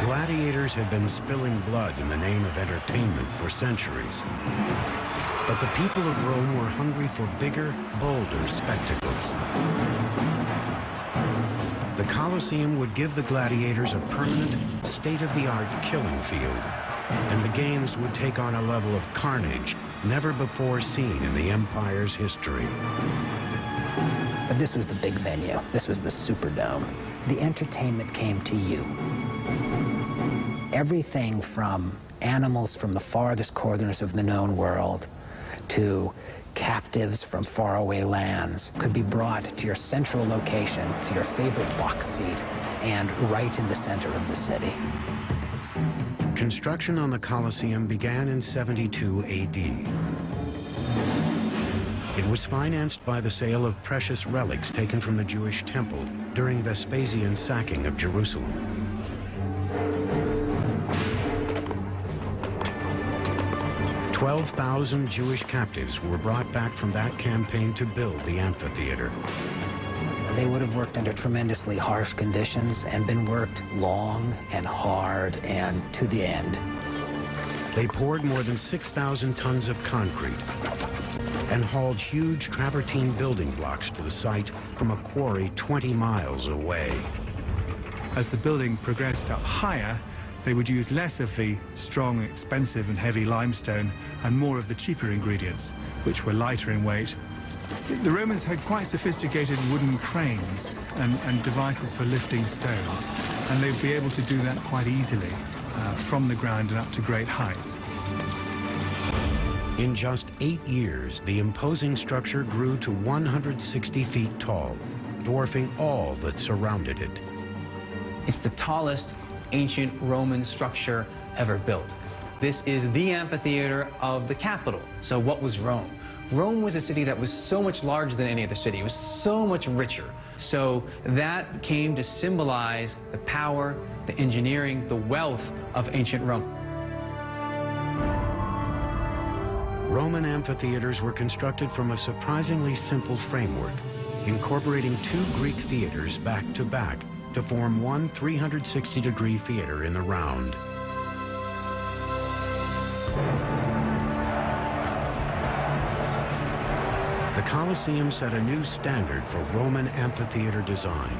Gladiators had been spilling blood in the name of entertainment for centuries. But the people of Rome were hungry for bigger, bolder spectacles. The Colosseum would give the gladiators a permanent, state-of-the-art killing field, and the games would take on a level of carnage never before seen in the empire's history. But this was the big venue. This was the Superdome. The entertainment came to you. Everything from animals from the farthest corners of the known world to captives from faraway lands could be brought to your central location, to your favorite box seat, and right in the center of the city. Construction on the Colosseum began in 72 AD. It was financed by the sale of precious relics taken from the Jewish temple during Vespasian's sacking of Jerusalem. 12,000 Jewish captives were brought back from that campaign to build the amphitheater. They would have worked under tremendously harsh conditions and been worked long and hard and to the end. They poured more than 6,000 tons of concrete and hauled huge travertine building blocks to the site from a quarry 20 miles away. As the building progressed up higher, they would use less of the strong, expensive and heavy limestone and more of the cheaper ingredients, which were lighter in weight. The Romans had quite sophisticated wooden cranes and devices for lifting stones, and they'd be able to do that quite easily from the ground and up to great heights. In just 8 years, the imposing structure grew to 160 feet tall, dwarfing all that surrounded it. It's the tallest ancient Roman structure ever built. This is the amphitheater of the capital. So what was Rome? Rome was a city that was so much larger than any other city. It was so much richer. So that came to symbolize the power, the engineering, the wealth of ancient Rome. Roman amphitheaters were constructed from a surprisingly simple framework, incorporating 2 Greek theaters back to back to form one 360-degree theater in the round. The Colosseum set a new standard for Roman amphitheater design.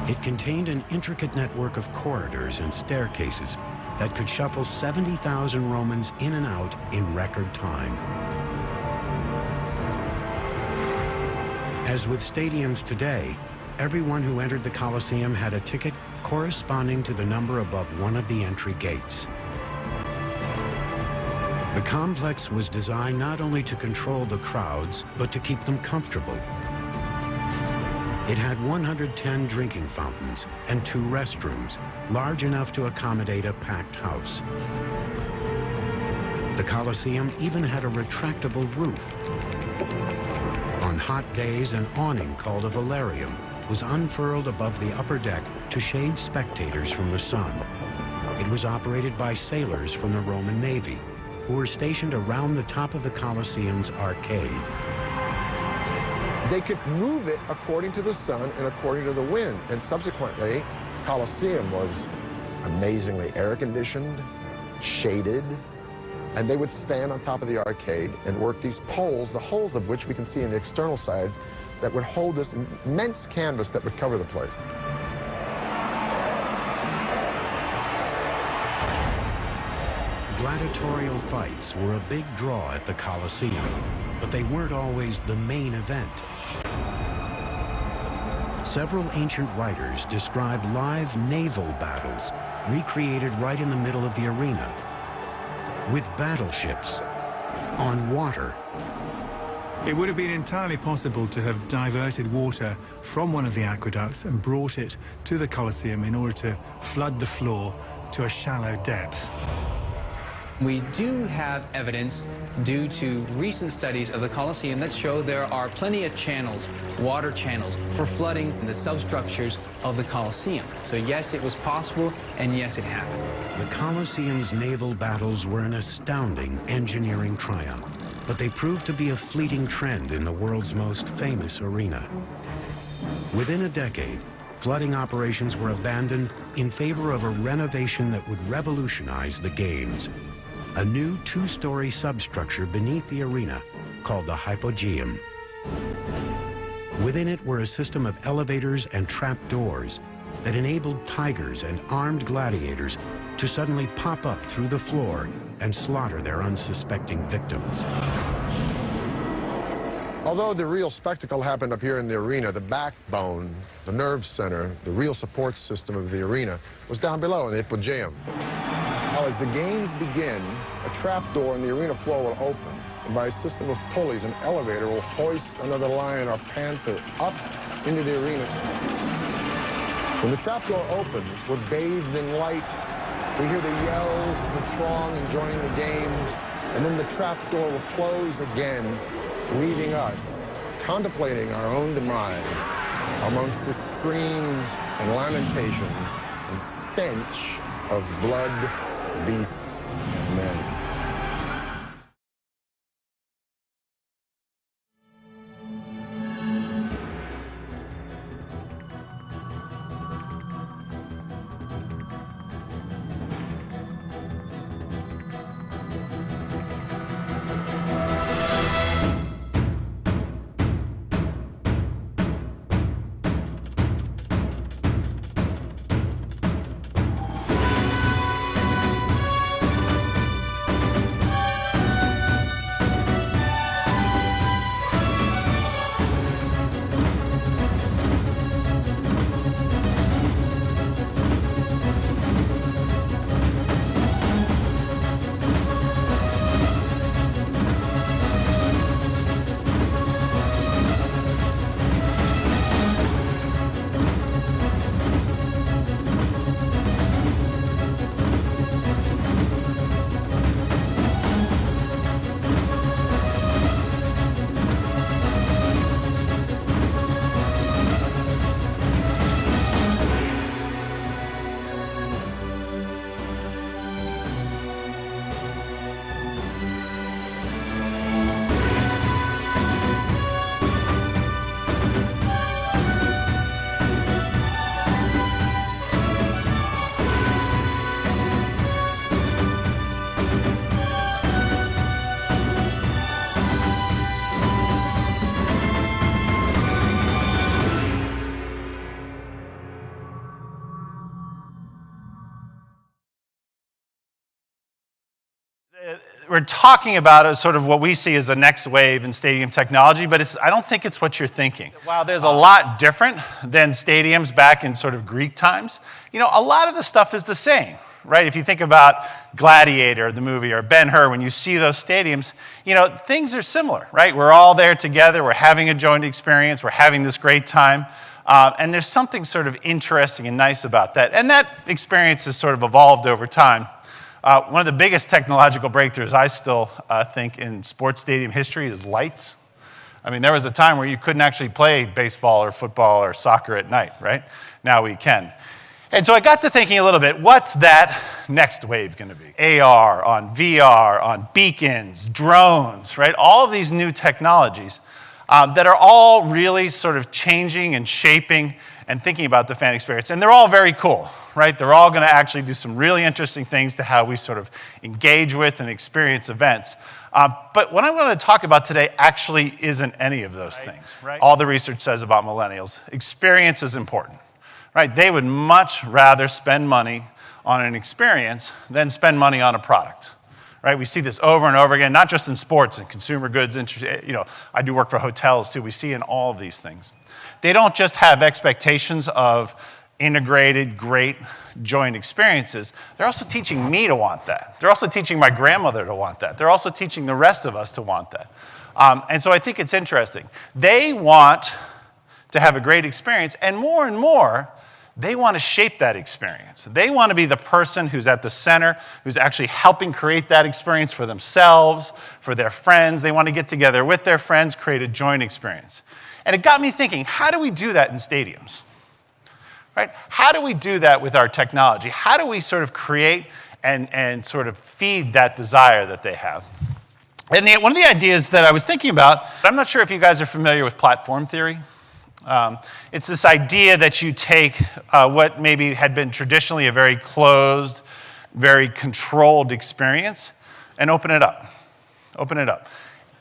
It contained an intricate network of corridors and staircases that could shuffle 70,000 Romans in and out in record time. As with stadiums today, everyone who entered the Colosseum had a ticket corresponding to the number above one of the entry gates. The complex was designed not only to control the crowds, but to keep them comfortable. It had 110 drinking fountains and 2 restrooms, large enough to accommodate a packed house. The Colosseum even had a retractable roof. On hot days, an awning called a velarium was unfurled above the upper deck to shade spectators from the sun. It was operated by sailors from the Roman Navy, who were stationed around the top of the Colosseum's arcade. They could move it according to the sun and according to the wind, and subsequently, Colosseum was amazingly air-conditioned, shaded, and they would stand on top of the arcade and work these poles, the holes of which we can see on the external side, that would hold this immense canvas that would cover the place. Gladiatorial fights were a big draw at the Colosseum, but they weren't always the main event. Several ancient writers describe live naval battles recreated right in the middle of the arena, with battleships on water. It would have been entirely possible to have diverted water from one of the aqueducts and brought it to the Colosseum in order to flood the floor to a shallow depth. We do have evidence due to recent studies of the Colosseum that show there are plenty of channels, water channels, for flooding the substructures of the Colosseum. So yes, it was possible, and yes, it happened. The Colosseum's naval battles were an astounding engineering triumph, but they proved to be a fleeting trend in the world's most famous arena. Within a decade, flooding operations were abandoned in favor of a renovation that would revolutionize the games. A new two-story substructure beneath the arena called the hypogeum. Within it were a system of elevators and trapdoors that enabled tigers and armed gladiators to suddenly pop up through the floor and slaughter their unsuspecting victims. Although the real spectacle happened up here in the arena, the backbone, the nerve center, the real support system of the arena was down below in the hypogeum. Now, as the games begin, a trapdoor in the arena floor will open, and by a system of pulleys, an elevator will hoist another lion or panther up into the arena. When the trapdoor opens, we're bathed in light. We hear the yells of the throng enjoying the games, and then the trapdoor will close again, leaving us contemplating our own demise amongst the screams and lamentations and stench of blood, beasts, and men. We're talking about as sort of what we see as the next wave in stadium technology, but I don't think it's what you're thinking. While there's a lot different than stadiums back in sort of Greek times, a lot of the stuff is the same, right? If you think about Gladiator, the movie, or Ben-Hur, when you see those stadiums, things are similar, right? We're all there together, we're having a joint experience, we're having this great time, and there's something sort of interesting and nice about that. And that experience has sort of evolved over time. One of the biggest technological breakthroughs I still think in sports stadium history is lights. I mean, there was a time where you couldn't actually play baseball or football or soccer at night, right? Now we can. And so I got to thinking a little bit, what's that next wave going to be? AR, on VR, on beacons, drones, right? All of these new technologies that are all really sort of changing and shaping and thinking about the fan experience. And they're all very cool, right? They're all going to actually do some really interesting things to how we sort of engage with and experience events. But what I want to talk about today actually isn't any of those things. Right? All the research says about millennials, experience is important, right? They would much rather spend money on an experience than spend money on a product. Right? We see this over and over again, not just in sports and consumer goods. I do work for hotels too. We see in all of these things. They don't just have expectations of integrated, great joint experiences. They're also teaching me to want that. They're also teaching my grandmother to want that. They're also teaching the rest of us to want that. And so I think it's interesting. They want to have a great experience, and more, they want to shape that experience. They want to be the person who's at the center, who's actually helping create that experience for themselves, for their friends. They want to get together with their friends, create a joint experience. And it got me thinking, how do we do that in stadiums? Right? How do we do that with our technology? How do we sort of create and sort of feed that desire that they have? And one of the ideas that I was thinking about, I'm not sure if you guys are familiar with platform theory. It's this idea that you take what maybe had been traditionally a very closed, very controlled experience and open it up. Open it up.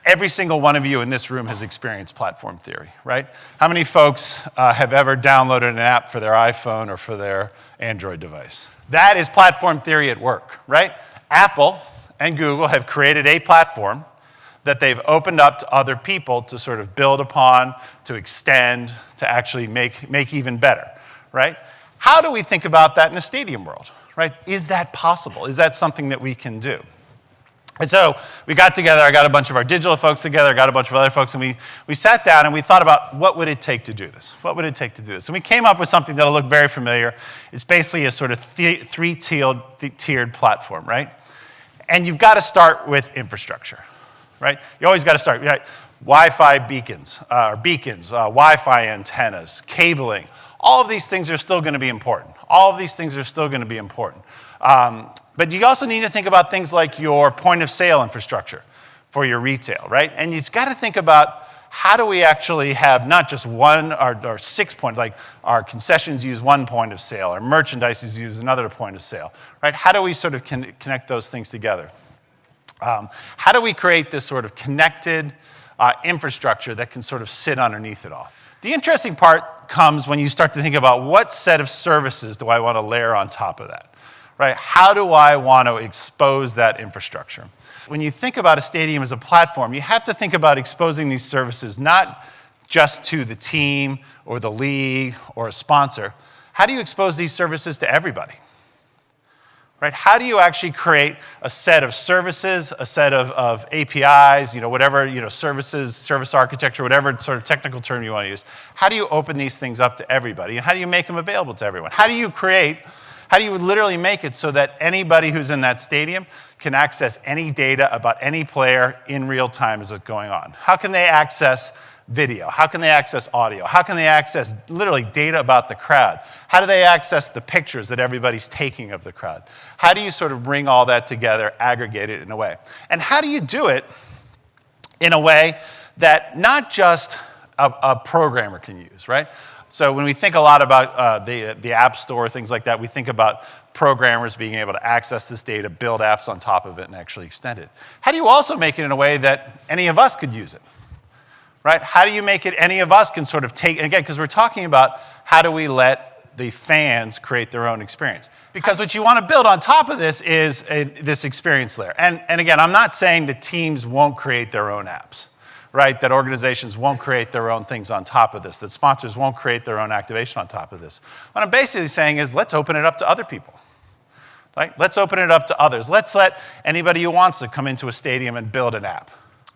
Every single one of you in this room has experienced platform theory, right? How many folks have ever downloaded an app for their iPhone or for their Android device? That is platform theory at work, right? Apple and Google have created a platform that they've opened up to other people to sort of build upon, to extend, to actually make even better, right? How do we think about that in a stadium world, right? Is that possible? Is that something that we can do? And so we got together, I got a bunch of our digital folks together, I got a bunch of other folks, and we sat down and we thought about what would it take to do this? What would it take to do this? And we came up with something that'll look very familiar. It's basically a sort of three-tiered platform, right? And you've got to start with infrastructure, right? You always got to start, right? Wi-Fi beacons, Wi-Fi antennas, cabling. All of these things are still going to be important. All of these things are still going to be important. But you also need to think about things like your point of sale infrastructure for your retail, right? And you've got to think about how do we actually have not just one or 6 points, like our concessions use one point of sale, our merchandise use another point of sale, right? How do we sort of connect those things together? How do we create this sort of connected infrastructure that can sort of sit underneath it all? The interesting part comes when you start to think about what set of services do I want to layer on top of that? Right? How do I want to expose that infrastructure? When you think about a stadium as a platform, you have to think about exposing these services not just to the team or the league or a sponsor. How do you expose these services to everybody? Right? How do you actually create a set of services, a set of APIs, whatever, services, service architecture, whatever sort of technical term you want to use? How do you open these things up to everybody? And how do you make them available to everyone? How do you literally make it so that anybody who's in that stadium can access any data about any player in real time as it's going on? How can they access video? How can they access audio? How can they access literally data about the crowd? How do they access the pictures that everybody's taking of the crowd? How do you sort of bring all that together, aggregate it in a way? And how do you do it in a way that not just a programmer can use, right? So when we think a lot about the App Store, things like that, we think about programmers being able to access this data, build apps on top of it, and actually extend it. How do you also make it in a way that any of us could use it? Right? How do you make it any of us can sort of take, and again, because we're talking about how do we let the fans create their own experience? Because what you want to build on top of this is this experience layer. And again, I'm not saying that teams won't create their own apps, right? That organizations won't create their own things on top of this, that sponsors won't create their own activation on top of this. What I'm basically saying is let's open it up to other people. Right? Let's open it up to others. Let's let anybody who wants to come into a stadium and build an app.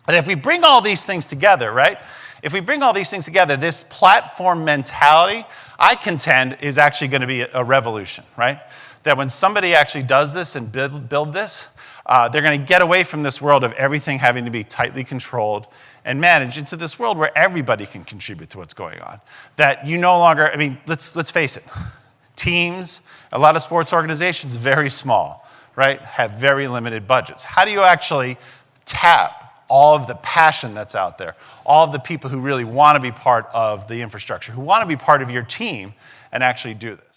And if we bring all these things together, right? If we bring all these things together, this platform mentality, I contend, is actually going to be a revolution, right? That when somebody actually does this and build this, they're going to get away from this world of everything having to be tightly controlled and managed into this world where everybody can contribute to what's going on. That you no longer, I mean, let's face it, teams, a lot of sports organizations, very small, right? Have very limited budgets. How do you actually tap all of the passion that's out there, all of the people who really want to be part of the infrastructure, who want to be part of your team and actually do this?